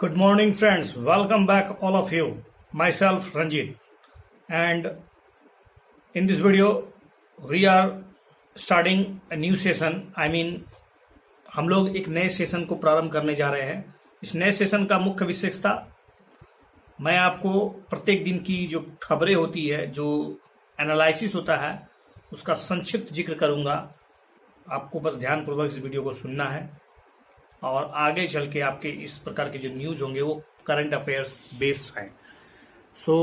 Good morning, friends. Welcome back, all of you. Myself, Ranjit. And in this video, we are starting a new session. हम लोग एक नए session को प्रारंभ करने जा रहे हैं। इस नए सेशन का मुख्य विशेषता, मैं आपको प्रत्येक दिन की जो खबरें होती है, जो एनालिसिस होता है, उसका संक्षिप्त जिक्र करूंगा। आपको बस ध्यानपूर्वक इस वीडियो को सुनना है और आगे चल के आपके इस प्रकार के जो न्यूज होंगे वो करंट अफेयर्स बेस्ड हैं। So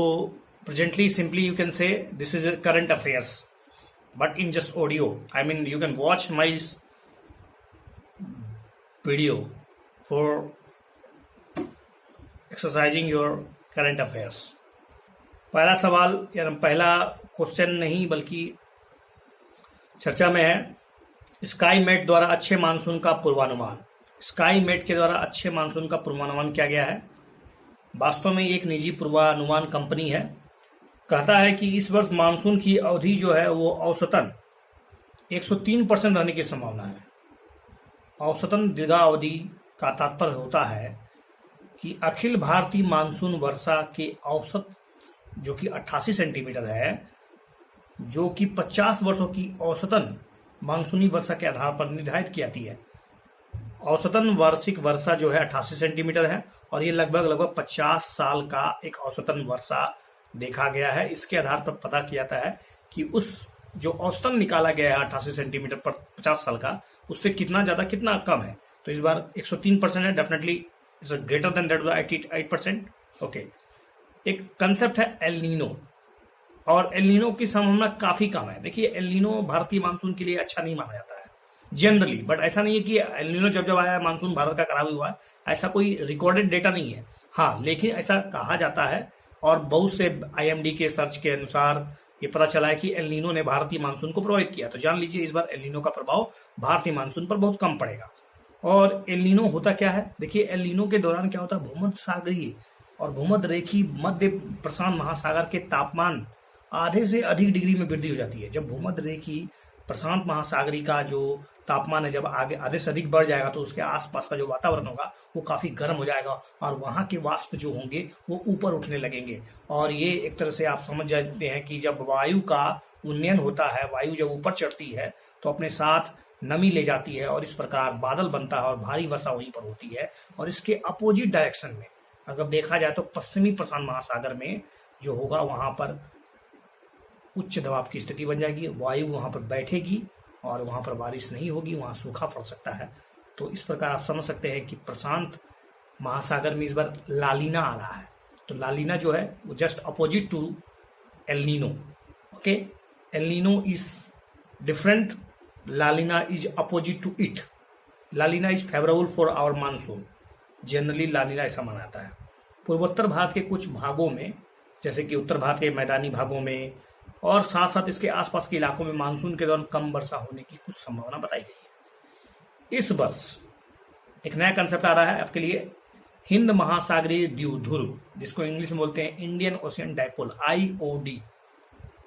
presently simply you can say this is current affairs but in just audio. You can watch my video for exercising your current affairs. पहला सवाल या पहला क्वेश्चन नहीं बल्कि चर्चा में है, स्काई मेट द्वारा अच्छे मानसून का पूर्वानुमान। स्काई मेट के द्वारा अच्छे मानसून का पूर्वानुमान किया गया है। वास्तव में एक निजी पूर्वानुमान कंपनी है। कहता है कि इस वर्ष मानसून की अवधि जो है वो औसतन 103% रहने की संभावना है। औसतन दीर्घावधि का तात्पर्य होता है कि अखिल भारतीय मानसून वर्षा के औसत जो कि 88 सेंटीमीटर है, जो कि 50 वर्षों की औसतन मानसूनी वर्षा के आधार पर निर्धारित की जाती है। औसतन वार्षिक वर्षा जो है 88 सेंटीमीटर है और ये लगभग 50 साल का एक औसतन वर्षा देखा गया है। इसके आधार पर पता किया जाता है कि उस जो औसतन निकाला गया है 88 सेंटीमीटर पर 50 साल का, उससे कितना ज्यादा कितना कम है। तो इस बार 103% है, definitely it's greater than that 88%। Okay, एक कंसेप्ट है एल नीनो, और एल नीनो की संभावना काफी कम है। देखिए, एल नीनो भारतीय मानसून के लिए अच्छा नहीं माना जाता है जनरली, बट ऐसा नहीं है कि एल नीनो जब आया है मानसून भारत का खराब हुआ है, ऐसा कोई रिकॉर्डेड डेटा नहीं है। हाँ, लेकिन ऐसा कहा जाता है और बहुत से आईएमडी के सर्च के अनुसार ये पता चला है कि एल नीनो ने भारतीय मानसून को प्रभावित किया। तो जान लीजिए इस बार एल नीनो का प्रभाव भारतीय मानसून पर बहुत कम पड़ेगा। और एल नीनो होता क्या है, देखिए एल नीनो के दौरान क्या होता है, भूमध्य सागरीय और भूमध्य रेखीय मध्य प्रशांत महासागर के तापमान आधे से अधिक डिग्री में वृद्धि हो जाती है। जब भूमध्य रेखीय प्रशांत महासागरीय का जो तापमान है जब आगे आधे से अधिक बढ़ जाएगा तो उसके आसपास का जो वातावरण होगा वो काफी गर्म हो जाएगा और वहां के वाष्प जो होंगे वो ऊपर उठने लगेंगे। और ये एक तरह से आप समझ जाते हैं कि जब वायु का उन्नयन होता है, वायु जब ऊपर चढ़ती है तो अपने साथ नमी ले जाती है और इस प्रकार बादल बनता है और भारी वर्षा वहीं पर होती है। और इसके अपोजिट डायरेक्शन में अगर देखा जाए तो पश्चिमी प्रशांत महासागर में जो होगा वहां पर उच्च दबाव की स्थिति बन जाएगी, वायु वहां पर बैठेगी और वहां पर बारिश नहीं होगी, वहां सूखा पड़ सकता है। तो इस प्रकार आप समझ सकते हैं कि प्रशांत महासागर में इस बार लालीना आ रहा है। तो लालीना जो है वो just opposite to El Nino. Okay, El Nino is different, La Nina is opposite to it. La Nina is favourable for our monsoon, generally La Nina ऐसा माना जाता है। पूर्वोत्तर भारत के कुछ भागों में, जैसे कि उत्तर भारत के मैदानी भागों में और साथ साथ इसके आसपास के इलाकों में मानसून के दौरान कम वर्षा होने की कुछ संभावना बताई गई है। इस वर्ष एक नया कंसेप्ट आ रहा है आपके लिए, हिंद महासागरीय द्विध्रुव, जिसको इंग्लिश में बोलते हैं इंडियन ओशियन डायपोल, IOD।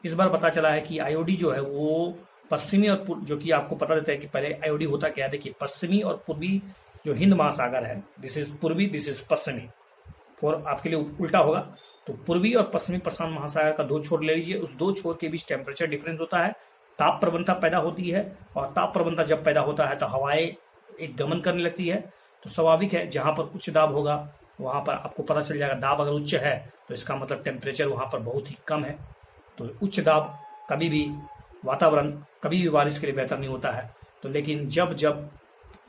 इस बार पता चला है कि IOD जो है वो पश्चिमी और जो कि आपको पता देता है कि पहले IOD होता क्या है। देखिए, पश्चिमी और पूर्वी जो हिंद महासागर है, दिस इज पूर्वी, दिस इज पश्चिमी, फॉर आपके लिए उल्टा होगा। तो पूर्वी और पश्चिमी प्रशांत महासागर का दो छोर ले लीजिए, उस दो छोर के बीच टेम्परेचर डिफरेंस होता है, ताप प्रवणता पैदा होती है और ताप प्रवणता जब पैदा होता है तो हवाएं एक गमन करने लगती है। तो स्वाभाविक है जहां पर उच्च दाब होगा वहां पर आपको पता चल जाएगा, दाब अगर उच्च है तो इसका मतलब टेम्परेचर वहां पर बहुत ही कम है। तो उच्च दाब कभी भी वातावरण कभी भी बारिश के लिए बेहतर नहीं होता है। तो लेकिन जब जब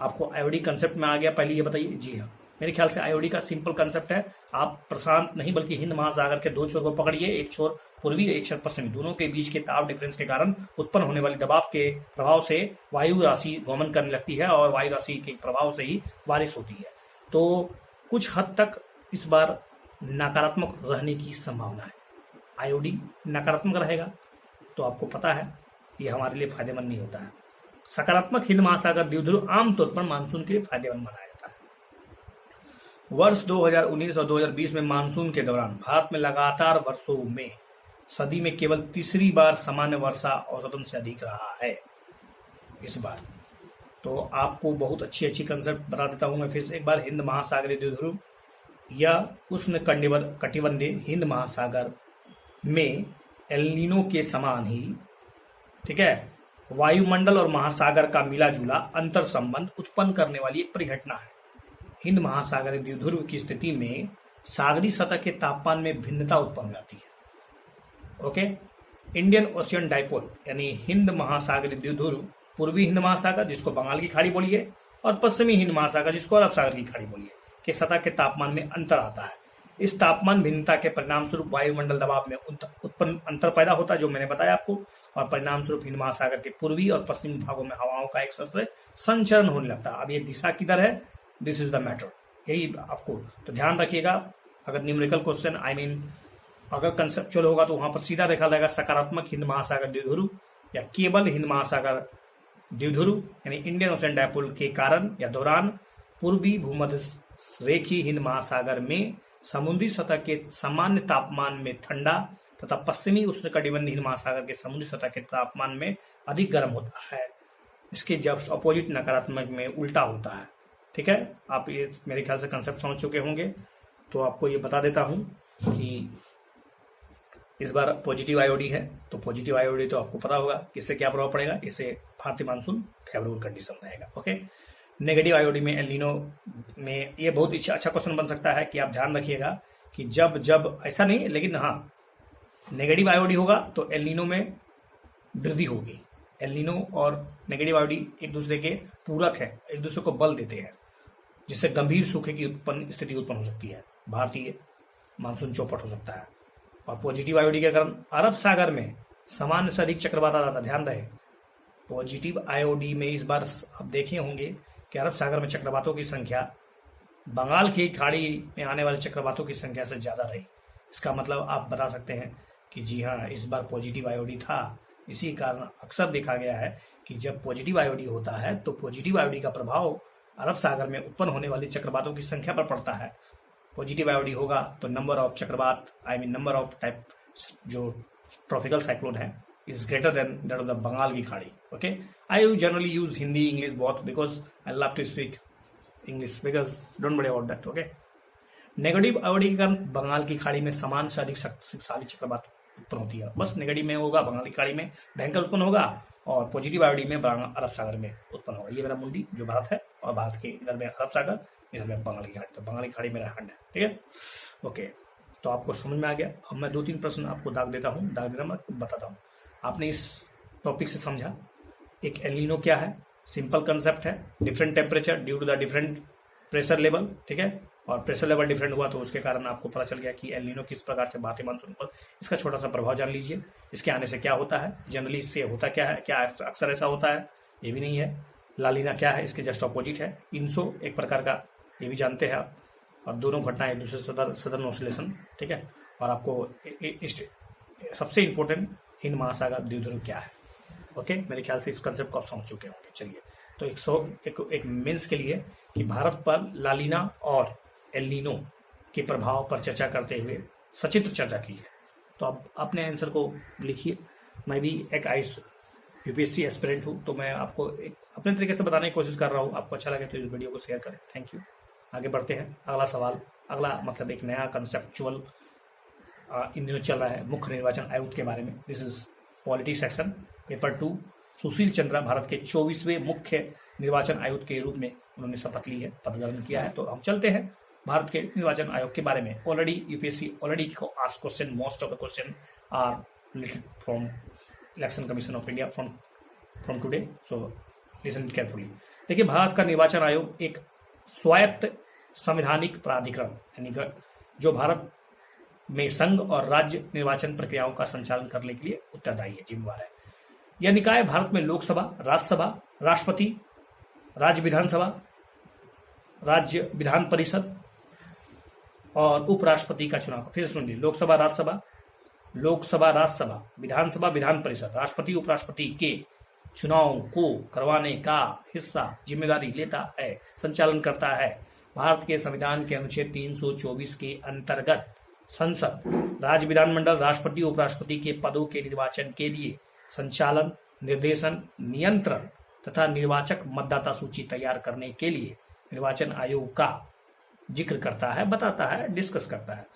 आपको IOD कंसेप्ट में आ गया, पहले ये बताइए। जी हाँ, मेरे ख्याल से IOD का सिंपल कंसेप्ट है, आप प्रशांत नहीं बल्कि हिंद महासागर के दो छोर को पकड़िए, एक छोर पूर्वी एक छोर पश्चिमी, दोनों के बीच के ताप डिफरेंस के कारण उत्पन्न होने वाले दबाव के प्रभाव से वायु राशि गमन करने लगती है और वायु राशि के प्रभाव से ही बारिश होती है। तो कुछ हद तक इस बार नकारात्मक रहने की संभावना है। IOD नकारात्मक रहेगा तो आपको पता है ये हमारे लिए फायदेमंद नहीं होता है। सकारात्मक हिंद महासागर द्विध्रुव आमतौर पर मानसून के लिए फायदेमंद माना जाता है। वर्ष 2019 और 2020 में मानसून के दौरान भारत में लगातार वर्षों में सदी में केवल तीसरी बार सामान्य वर्षा औसतन से अधिक रहा है इस बार। तो आपको बहुत अच्छी अच्छी कंसेप्ट बता देता हूं मैं फिर से एक बार। हिंद महासागरीय द्विध्रुव यह उष्ण कटिबंधीय हिंद महासागर में एल नीनो के समान ही, ठीक है, वायुमंडल और महासागर का मिला जुला अंतर संबंध उत्पन्न करने वाली एक परिघटना है। हिंद महासागर द्विध्रुव की स्थिति में सागरी सतह के तापमान में भिन्नता उत्पन्न हो जाती है। ओके, इंडियन ओशियन डाइपोल यानी हिंद महासागर द्विध्रुव पूर्वी हिंद महासागर जिसको बंगाल की खाड़ी बोलिए और पश्चिमी हिंद महासागर जिसको अरब सागर की खाड़ी बोलिए के सतह के तापमान में अंतर आता है। इस तापमान भिन्नता के परिणाम स्वरूप वायुमंडल दबाव में उत्पन्न अंतर पैदा होता है, जो मैंने बताया आपको, और परिणाम स्वरूप हिंद महासागर के पूर्वी और पश्चिमी भागों में हवाओं का एक साथ संचरण होने लगता है। अब ये दिशा किधर है, दिस इज द मैटर, यही आपको तो ध्यान रखिएगा। अगर न्यूमेरिकल क्वेश्चन अगर कंसेप्चुअल होगा तो वहां पर सीधा देखा जाएगा सकारात्मक हिंद महासागर द्विध्रुव या केवल हिंद महासागर द्विध्रुव यानी इंडियन ओशन डायपोल के कारण या दौरान पूर्वी भूमध्य रेखीय हिंद महासागर में समुद्री सतह के सामान्य तापमान में ठंडा तथा पश्चिमी उष्णकटिबंधीय हिंद महासागर के समुद्री सतह के तापमान में अधिक गर्म होता है। इसके जस्ट अपोजिट नकारात्मक में उल्टा होता है। ठीक है, आप ये मेरे ख्याल से कंसेप्ट समझ चुके होंगे। तो आपको ये बता देता हूं कि इस बार पॉजिटिव आईओडी है, तो पॉजिटिव आईओडी तो आपको पता होगा इससे क्या प्रभाव पड़ेगा, इससे भारतीय मानसून फेवरेबल कंडीशन रहेगा। ओके, नेगेटिव आईओडी में एल नीनो में ये बहुत ही अच्छा क्वेश्चन बन सकता है कि आप ध्यान रखिएगा कि जब ऐसा नहीं, लेकिन हाँ नेगेटिव आईओडी होगा तो एल नीनो में वृद्धि होगी। एल नीनो और नेगेटिव आईओडी एक दूसरे के पूरक है, एक दूसरे को बल देते हैं, जिससे गंभीर सूखे की स्थिति उत्पन्न हो सकती है, भारतीय मानसून चौपट हो सकता है। और पॉजिटिव आईओडी के कारण अरब सागर में सामान्य से अधिक चक्रवात आता था। ध्यान रहे, पॉजिटिव आईओडी में इस बार आप देखे होंगे कि अरब सागर में चक्रवातों की संख्या बंगाल की खाड़ी में आने वाले चक्रवातों की संख्या से ज्यादा रही। इसका मतलब आप बता सकते हैं कि जी हाँ, इस बार पॉजिटिव आईओडी था। इसी कारण अक्सर देखा गया है कि जब पॉजिटिव आईओडी होता है तो पॉजिटिव आईओडी का प्रभाव अरब सागर में उत्पन्न होने वाली चक्रवातों की संख्या पर पड़ता है। पॉजिटिव आईओडी होगा तो नंबर ऑफ चक्रवात नंबर ऑफ टाइप जो ट्रॉपिकल साइक्लोन है is greater than that of the Bengal की खाड़ी। Okay, I generally use Hindi, English both because I love to speak English because don't worry about that। Okay, negative IOD के कारण बंगाल की खाड़ी में समान से अधिक शक्तिशाली चक्रवात उत्पन्न होती है। बस नेगेटिव में होगा बंगाल की खाड़ी में भयंकर उत्पन्न होगा और पॉजिटिव आईओडी में अरब सागर में उत्पन्न होगा। ये मेरा मुंडी जो भारत है और भारत के इधर में अरब सागर, इधर में बंगाल की खाड़ी, तो बंगाल की खाड़ी मेरा खंड है। ठीक है, ओके, तो आपको समझ में आ गया। अब मैं 2-3 प्रश्न आपको दाग देता हूँ, दाग देना मैं बताता हूँ। आपने इस टॉपिक से समझा एक एल नीनो क्या है, सिंपल कंसेप्ट है, different temperature due to the different pressure level. ठीक है, और प्रेशर लेवल डिफरेंट हुआ तो उसके कारण आपको पता चल गया कि एल नीनो किस प्रकार से भारतीय मानसून पर, इसका छोटा सा प्रभाव जान लीजिए। इसके आने से क्या होता है, जनरली इससे होता क्या है, क्या अक्सर ऐसा होता है, ये भी नहीं है। लालीना क्या है, इसके जस्ट अपोजिट है। इंसो एक प्रकार का, ये भी जानते हैं आप, और दोनों घटनाएं एक दूसरे सदर्न ऑसिलेशन। ठीक है, और आपको सबसे इंपॉर्टेंट हिंद महासागर द्विध्रुव क्या है। ओके, मेरे ख्याल से इस कंसेप्ट को आप समझ चुके होंगे। चलिए, तो एक मेंस के लिए कि भारत पर लालीना और एल नीनो के प्रभाव पर चर्चा करते हुए सचित्र चर्चा की है। तो अब अपने आंसर को लिखिए। मैं भी एक यूपीएससी एस्पिरेंट हूँ, तो मैं आपको एक अपने तरीके से बताने की कोशिश कर रहा हूँ। आपको अच्छा लगे तो इस वीडियो को शेयर करें। Thank you. आगे बढ़ते हैं। अगला सवाल, अगला मतलब एक नया कंसेप्चुअल इन दिनों चल रहा है मुख्य निर्वाचन आयुक्त के बारे में। This is polity section paper 2। Sushil Chandra Bharat के 24वें मुख्य निर्वाचन आयुक्त के रूप में उन्होंने शपथ ली है, पद ग्रहण किया है। तो हम चलते हैं भारत के निर्वाचन आयोग के बारे में। Already UPSC already asked question, most of the question are related from election commission of India from today, so listen carefully. देखिए, भारत का निर्वाचन आयोग एक स्वायत्त संवैधानिक प्राधिकरण यानी जो भारत में संघ और राज्य निर्वाचन प्रक्रियाओं का संचालन करने के लिए उत्तरदायी है, जिम्मेवार है। यह निकाय भारत में लोकसभा, राज्यसभा, राष्ट्रपति, राज्य विधानसभा, राज्य विधान परिषद और उपराष्ट्रपति का चुनाव, फिर सुनिए, लोकसभा, राज्यसभा, विधानसभा, विधान परिषद, राष्ट्रपति, उपराष्ट्रपति के चुनाव को करवाने का हिस्सा जिम्मेदारी लेता है, संचालन करता है। भारत के संविधान के अनुच्छेद 324 के अंतर्गत संसद, राज्य विधानमंडल, राष्ट्रपति, उपराष्ट्रपति के पदों के निर्वाचन के लिए संचालन, निर्देशन, नियंत्रण तथा निर्वाचक मतदाता सूची तैयार करने के लिए निर्वाचन आयोग का जिक्र करता है, बताता है, डिस्कस करता है।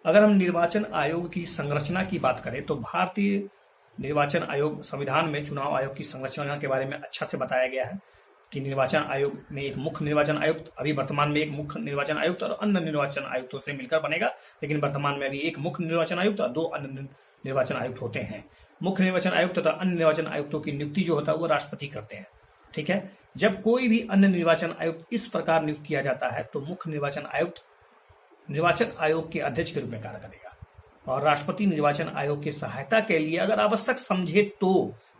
अगर हम निर्वाचन आयोग की संरचना की बात करें तो भारतीय निर्वाचन आयोग संविधान में चुनाव आयोग की संरचना के बारे में अच्छा से बताया गया है कि निर्वाचन आयोग में एक मुख्य निर्वाचन आयुक्त, अभी वर्तमान में एक मुख्य निर्वाचन आयुक्त और अन्य निर्वाचन आयुक्तों से मिलकर बनेगा, लेकिन वर्तमान में अभी एक मुख्य निर्वाचन आयुक्त और 2 अन्य निर्वाचन आयुक्त होते हैं। मुख्य निर्वाचन आयुक्त तथा अन्य निर्वाचन आयुक्तों की नियुक्ति जो होता है वो राष्ट्रपति करते हैं। ठीक है, जब कोई भी अन्य निर्वाचन आयुक्त इस प्रकार नियुक्त किया जाता है तो मुख्य निर्वाचन आयुक्त निर्वाचन आयोग के अध्यक्ष के रूप में कार्य करेगा और राष्ट्रपति निर्वाचन आयोग की सहायता के लिए अगर आवश्यक समझे तो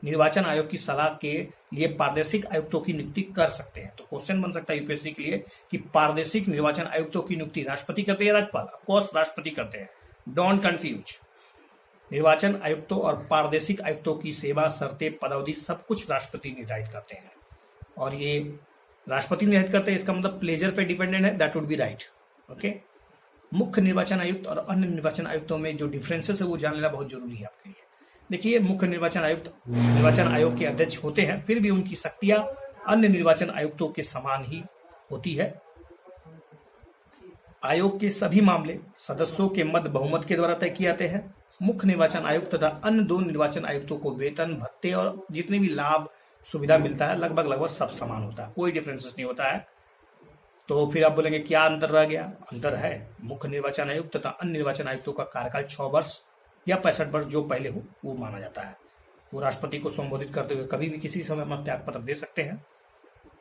निर्वाचन आयोग की सलाह के लिए पारदर्शिक आयुक्तों की नियुक्ति कर सकते हैं। तो क्वेश्चन बन सकता है यूपीएससी के लिए कि पारदर्शिक निर्वाचन आयुक्तों की नियुक्ति राष्ट्रपति करते हैं, राज्यपाल? ऑफकोर्स राष्ट्रपति करते हैं, डोंट कंफ्यूज। निर्वाचन आयुक्तों और पारदर्शिक आयुक्तों की सेवा, शर्तें, पदावधि सब कुछ राष्ट्रपति निर्धारित करते हैं और ये राष्ट्रपति निर्धारित करते हैं, इसका मतलब प्लेजर पे डिपेंडेंट है, that would be right. Okay, मुख्य निर्वाचन आयुक्त और अन्य निर्वाचन आयुक्तों में जो डिफरेंसेस है वो जान लेना बहुत जरूरी है आपके लिए। देखिए, मुख्य निर्वाचन आयुक्त निर्वाचन आयोग के अध्यक्ष होते हैं, फिर भी उनकी शक्तियां अन्य निर्वाचन आयुक्तों के समान ही होती है। आयोग के सभी मामले सदस्यों के मत बहुमत के द्वारा तय किए जाते हैं। मुख्य निर्वाचन आयुक्त तथा अन्य 2 निर्वाचन आयुक्तों को वेतन, भत्ते और जितने भी लाभ सुविधा मिलता है लगभग सब समान होता है, कोई डिफरेंसेस नहीं होता है। तो फिर आप बोलेंगे क्या अंतर रह गया? अंतर है, मुख्य निर्वाचन आयुक्त तथा अन्य निर्वाचन आयुक्तों का कार्यकाल 6 वर्ष या 65 वर्ष जो पहले हो वो माना जाता है। वो राष्ट्रपति को संबोधित करते हुए कभी भी किसी समय अपना त्याग पत्र दे सकते हैं,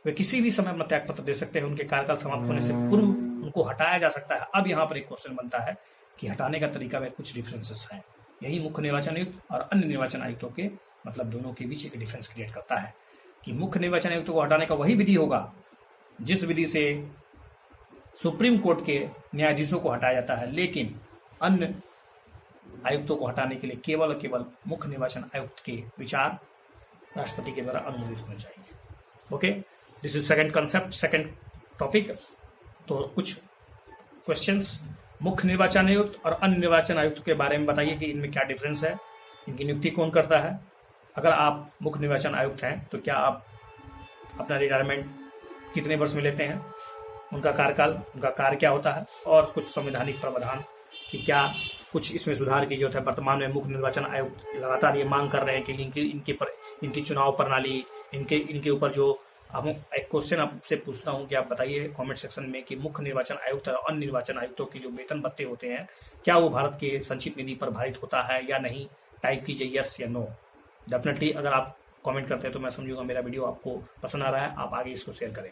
वे किसी भी समय अपना त्याग पत्र दे सकते हैं। उनके कार्यकाल समाप्त होने से पूर्व उनको हटाया जा सकता है। अब यहाँ पर एक क्वेश्चन बनता है कि हटाने का तरीका में कुछ डिफरेंसेस हैं। यही मुख्य निर्वाचन आयुक्त और अन्य निर्वाचन आयुक्तों के मतलब दोनों के बीच एक डिफरेंस क्रिएट करता है कि मुख्य निर्वाचन आयुक्त को हटाने का वही विधि होगा जिस विधि से सुप्रीम कोर्ट के न्यायाधीशों को हटाया जाता है, लेकिन अन्य आयुक्तों को हटाने के लिए केवल और केवल मुख्य निर्वाचन आयुक्त के विचार राष्ट्रपति के द्वारा अनुमोदित होने चाहिए। Okay, this is second concept, second topic. तो कुछ क्वेश्चंस, मुख्य निर्वाचन आयुक्त और अन्य निर्वाचन आयुक्त के बारे में बताइए कि इनमें क्या डिफरेंस है, इनकी नियुक्ति कौन करता है। अगर आप मुख्य निर्वाचन आयुक्त हैं तो क्या आप अपना रिटायरमेंट कितने वर्ष में लेते हैं, उनका कार्यकाल, उनका कार्य क्या होता है, और कुछ संवैधानिक प्रावधान कि क्या कुछ इसमें सुधार की जरूरत है। वर्तमान में मुख्य निर्वाचन आयुक्त लगातार ये मांग कर रहे हैं कि इनकी चुनाव प्रणाली, इनके ऊपर जो हम एक क्वेश्चन आपसे पूछता हूं कि आप बताइए कमेंट सेक्शन में कि मुख्य निर्वाचन आयुक्त और अन्य निर्वाचन आयुक्तों की जो वेतन भत्ते होते हैं क्या वो भारत के संचित निधि पर भारित होता है या नहीं। टाइप कीजिए यस या नो। डेफिनेटली अगर आप कमेंट करते हैं तो मैं समझूंगा मेरा वीडियो आपको पसंद आ रहा है, आप आगे इसको शेयर करें।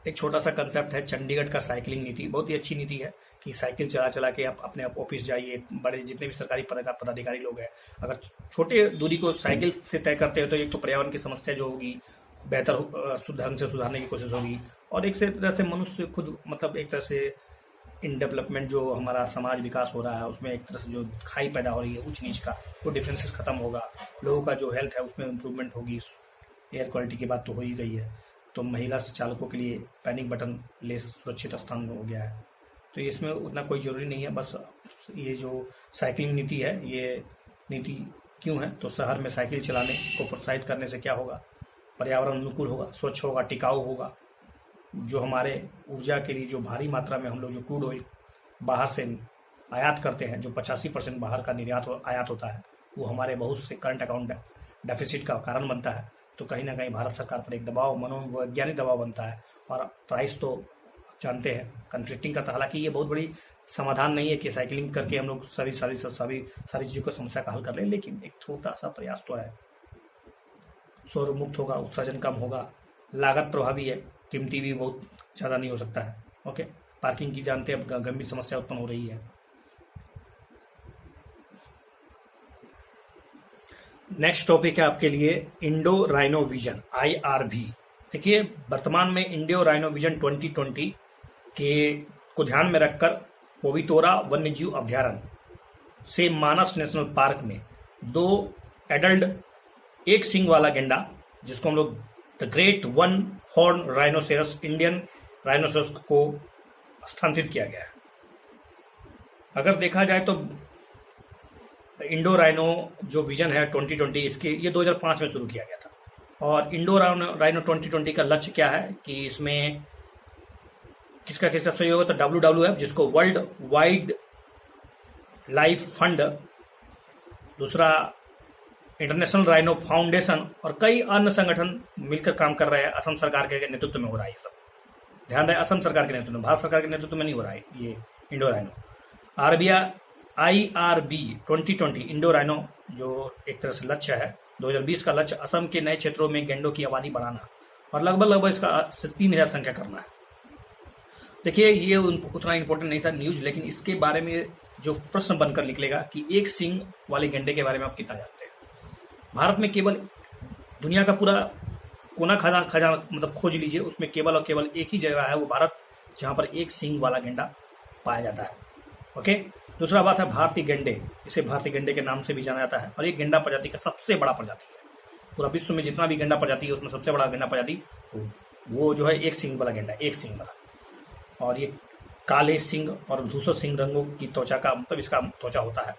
एक छोटा सा कंसेप्ट है चंडीगढ़ का साइकिलिंग नीति, बहुत ही अच्छी नीति है कि साइकिल चला चला के आप अपने ऑफिस जाइए। बड़े जितने भी सरकारी पदाधिकारी लोग हैं अगर छोटे दूरी को साइकिल से तय करते हैं तो एक तो पर्यावरण की समस्या जो होगी बेहतर ढंग से सुधारने की कोशिश होगी, और एक तरह से मनुष्य खुद मतलब एक तरह से इन डेवलपमेंट जो हमारा समाज विकास हो रहा है उसमें एक तरह से जो खाई पैदा हो रही है ऊंच नीच का वो डिफरेंसेस खत्म होगा, लोगों का जो हेल्थ है उसमें इम्प्रूवमेंट होगी। एयर क्वालिटी की बात तो हो ही गई है, तो महिला चालकों के लिए पैनिक बटन लेस सुरक्षित स्थान हो गया है, तो इसमें उतना कोई जरूरी नहीं है। बस ये जो साइकिलिंग नीति है ये नीति क्यों है, तो शहर में साइकिल चलाने को प्रोत्साहित करने से क्या होगा, पर्यावरण अनुकूल होगा, स्वच्छ होगा, टिकाऊ होगा। जो हमारे ऊर्जा के लिए जो भारी मात्रा में हम लोग जो क्रूड ऑयल बाहर से आयात करते हैं, जो 85% बाहर का आयात होता है, वो हमारे बहुत से करंट अकाउंट डेफिसिट का कारण बनता है। तो कहीं ना कहीं भारत सरकार पर एक दबाव, मनोवैज्ञानिक दबाव बनता है, और प्राइस तो जानते हैं कंफ्लिक्टिंग करता है। हालांकि ये बहुत बड़ी समाधान नहीं है कि साइकिलिंग करके हम लोग सारी चीजों को समस्या का हल कर लें, लेकिन एक छोटा सा प्रयास तो है। शोर मुक्त होगा, उत्सर्जन कम होगा, लागत प्रभावी है, कीमती भी बहुत ज्यादा नहीं हो सकता है। ओके, पार्किंग की जानते हैं अब गंभीर समस्या उत्पन्न हो रही है। नेक्स्ट टॉपिक है आपके लिए इंडो राइनो विजन IRV। देखिए, वर्तमान में इंडो राइनो विजन 2020 को ध्यान में रखकर पोवितोरा वन्यजीव अभ्यारण्य से मानस नेशनल पार्क में 2 एडल्ट एक सींग वाला गेंडा, जिसको हम लोग the great one horn rhinoceros Indian rhinoceros को स्थानांतरित किया गया है। अगर देखा जाए तो इंडो राइनो जो विजन है 2020 इसके ये 2005 में शुरू किया गया था। और इंडो राइनो 2020 का लक्ष्य क्या है कि इसमें किसका किसका सहयोग है, तो WWF जिसको वर्ल्ड वाइड लाइफ फंड, दूसरा इंटरनेशनल राइनो फाउंडेशन और कई अन्य संगठन मिलकर काम कर रहे हैं। असम सरकार के नेतृत्व में हो रहा है ये सब। ध्यान रहे, असम सरकार के नेतृत्व में, भारत सरकार के नेतृत्व में नहीं हो रहा है ये Indo rhino. IRB 2020 Indo rhino जो एक तरह से लक्ष्य है 2020 का लक्ष्य असम के नए क्षेत्रों में गैंडों की आबादी बढ़ाना और लगभग इसका 3,000 संख्या करना है। देखिए ये उतना इंपॉर्टेंट नहीं था न्यूज, लेकिन इसके बारे में जो प्रश्न बनकर निकलेगा कि एक सींग वाले गैंडे के बारे में आप कितना जानते हैं। भारत में केवल दुनिया का पूरा कोना खजाना मतलब खोज लीजिए, उसमें केवल और केवल एक ही जगह है, वो भारत, जहां पर एक सींग वाला गेंडा पाया जाता है। ओके, दूसरा बात है भारतीय गेंडे, इसे भारतीय गेंडे के नाम से भी जाना जाता है और ये गेंडा प्रजाति का सबसे बड़ा प्रजाति है। पूरा विश्व में जितना भी गेंडा प्रजाति है उसमें सबसे बड़ा गेंडा प्रजाति वो जो है एक सींग वाला गेंडा, एक सींग वाला। और ये काले सींग और धूसर सींग रंगों की त्वचा का मतलब इसका त्वचा होता है,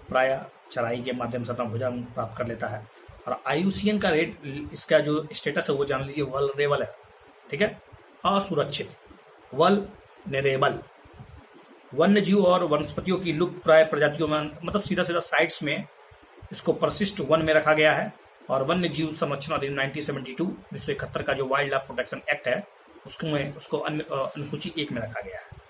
प्राय चराई के माध्यम से अपना भोजन प्राप्त कर लेता है। और IUCN का रेट, इसका जो स्टेटस है वो जान लीजिए, वल्नरेबल है, ठीक है, असुरक्षित, वल्नरेबल। वन्य जीव और वनस्पतियों की लुप्त प्राय प्रजातियों में मतलब सीधा साइट्स में इसको परिशिष्ट वन में रखा गया है। और वन्य जीव संरक्षण अधिनियम 1971 का जो वाइल्ड लाइफ प्रोटेक्शन एक्ट है उसको अनुसूची 1 में रखा गया है।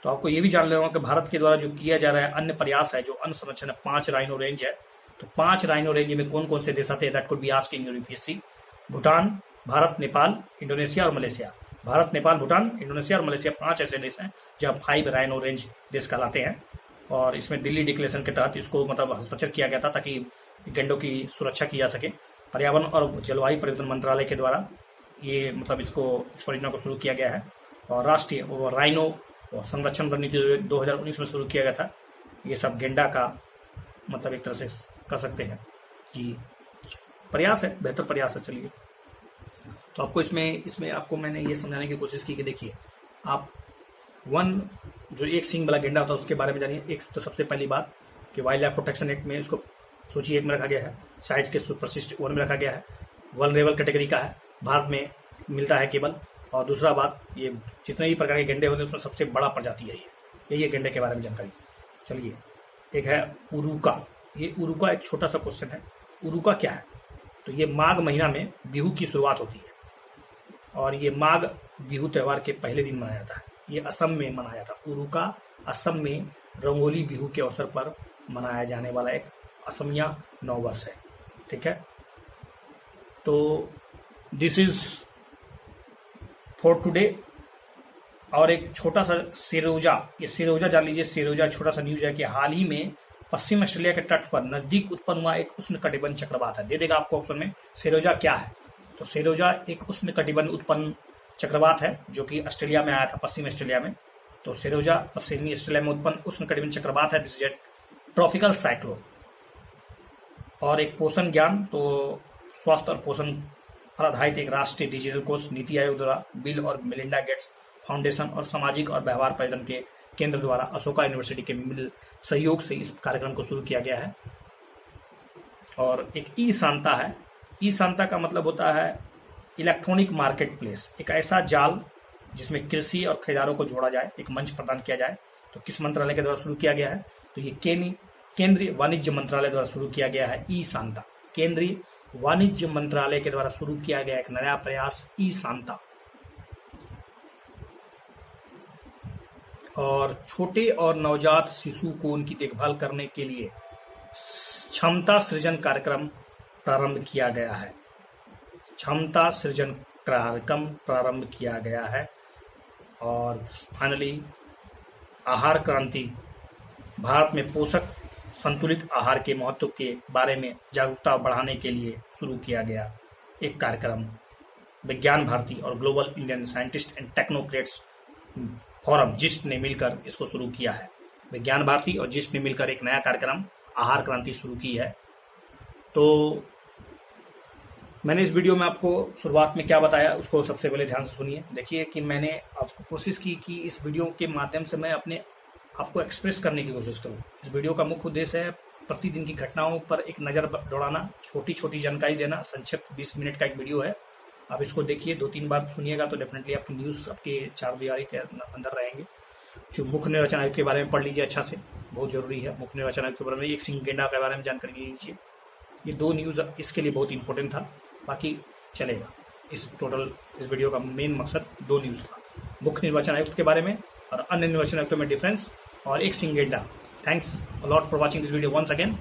तो आपको ये भी जान लेना कि भारत के द्वारा जो किया जा रहा है अन्य प्रयास है, जो अन्य संरक्षण है, 5 राइनो रेंज है। तो 5 राइनो रेंज में कौन कौन से देश आते हैं, that could be asked in UPSC। Bhutan, Bharat, Nepal, Indonesia और मलेशिया। भारत, नेपाल, भूटान, इंडोनेशिया और मलेशिया 5 ऐसे देश हैं जहाँ 5 राइनो रेंज देश कहलाते हैं। और इसमें दिल्ली डिक्लेरेशन के तहत इसको मतलब हस्ताक्षर किया गया था ताकि गेंडों की सुरक्षा की जा सके। पर्यावरण और जलवायु परिवर्तन मंत्रालय के द्वारा ये मतलब इस परियोजना को शुरू किया गया है। और राष्ट्रीय राइनो और संरक्षण रणनीति 2019 में शुरू किया गया था। ये सब गेंडा का मतलब एक तरह से कर सकते हैं कि प्रयास है, बेहतर प्रयास है। चलिए, तो आपको इसमें आपको मैंने ये समझाने की कोशिश की कि देखिए आप जो एक सींग वाला गेंडा होता है उसके बारे में जानिए। एक तो सबसे पहली बात कि वाइल्ड लाइफ प्रोटेक्शन एक्ट में इसको सूची 1 में रखा गया है, साइज के परिशिष्ट 1 में रखा गया है, वल्नरेबल कैटेगरी का है, भारत में मिलता है केवल। और दूसरा बात, ये जितने भी प्रकार के गेंडे होते हैं उसमें सबसे बड़ा प्रजाति है यही है गेंडे के बारे में जानकारी। चलिए, एक है उरुका। ये उरुका एक छोटा सा क्वेश्चन है। उरुका क्या है, तो ये माघ महीना में बिहू की शुरुआत होती है और ये माघ बिहू त्यौहार के पहले दिन मनाया जाता है। ये असम में मनाया जाता है। उरुका असम में रंगोली बिहू के अवसर पर मनाया जाने वाला एक असमिया नववर्ष है, ठीक है। तो दिस इज फॉर टुडे। और एक छोटा सा सेरोजा, ये सेरोजा जान लीजिए। सेरोजा छोटा सा न्यूज है कि हाल ही में पश्चिम ऑस्ट्रेलिया के तट पर नजदीक उत्पन्न हुआ एक उष्णकटिबंध चक्रवात है। दे देगा आपको ऑप्शन में सेरोजा क्या है। तो सेरोजा एक उष्णकटिबंध उत्पन्न चक्रवात है जो कि ऑस्ट्रेलिया में आया था, पश्चिम ऑस्ट्रेलिया में। तो सेरोजा पश्चिमी ऑस्ट्रेलिया में उत्पन्न उष्णकटिबंध चक्रवात है, this is a tropical cyclone. और एक पोषण ज्ञान, तो स्वास्थ्य और पोषण पर आधारित एक राष्ट्रीय डिजिटल कोष नीति आयोग द्वारा बिल और मेलिंडा गेट्स फाउंडेशन और सामाजिक और व्यवहार पर्यटन के केंद्र द्वारा अशोका यूनिवर्सिटी के मिल सहयोग से इस कार्यक्रम को शुरू किया गया है। और एक ई सांता है। ई सांता का मतलब होता है इलेक्ट्रॉनिक मार्केट प्लेस, एक ऐसा जाल जिसमें कृषि और खरीदारों को जोड़ा जाए, एक मंच प्रदान किया जाए। तो किस मंत्रालय के द्वारा शुरू किया गया है, तो ये केंद्रीय वाणिज्य मंत्रालय द्वारा शुरू किया गया है ई सांता। केंद्रीय वाणिज्य मंत्रालय के द्वारा शुरू किया गया एक नया प्रयास ई सांता। और छोटे और नवजात शिशु को उनकी देखभाल करने के लिए क्षमता सृजन कार्यक्रम प्रारंभ किया गया है। क्षमता सृजन कार्यक्रम प्रारंभ किया गया है। और फाइनली आहार क्रांति, भारत में पोषक संतुलित आहार के महत्व के बारे में जागरूकता बढ़ाने के लिए शुरू किया गया एक कार्यक्रम विज्ञान भारती और global Indian scientist and technocrats forum gist ने मिलकर इसको शुरू किया है। विज्ञान भारती और जिस्ट ने मिलकर एक नया कार्यक्रम आहार क्रांति शुरू की है। तो मैंने इस वीडियो में आपको शुरुआत में क्या बताया उसको सबसे पहले ध्यान से सुनिए। देखिए कि मैंने आपको कोशिश की कि इस वीडियो के माध्यम से मैं अपने आपको एक्सप्रेस करने की कोशिश करूं। इस वीडियो का मुख्य उद्देश्य है प्रतिदिन की घटनाओं पर एक नज़र दौड़ाना, छोटी छोटी जानकारी देना, संक्षिप्त 20 मिनट का एक वीडियो है। आप इसको देखिए, 2-3 बार सुनिएगा तो डेफिनेटली आपकी न्यूज़ आपके चार दीवारी के अंदर रहेंगे। जो मुख्य निर्वाचन आयुक्त के बारे में पढ़ लीजिए अच्छा से, बहुत जरूरी है। मुख्य निर्वाचन आयुक्त के बारे में, एक सिंह गेंडा के बारे में जानकारी लीजिए। ये 2 न्यूज़ इसके लिए बहुत इंपॉर्टेंट था, बाकी चलेगा। इस वीडियो का मेन मकसद 2 न्यूज़ था, मुख्य निर्वाचन आयुक्त के बारे में और अन्य निर्वाचन आयुक्तों में डिफरेंस, और एक सिंह गेंडा। Thanks a lot for watching this video once again.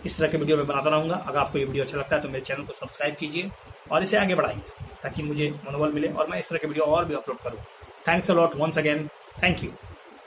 इस तरह के वीडियो मैं बनाता रहूँगा। अगर आपको ये वीडियो अच्छा लगता है तो मेरे चैनल को सब्सक्राइब कीजिए और इसे आगे बढ़ाइए ताकि मुझे मनोबल मिले और मैं इस तरह के वीडियो और भी अपलोड करूँ। Thanks a lot once again, thank you.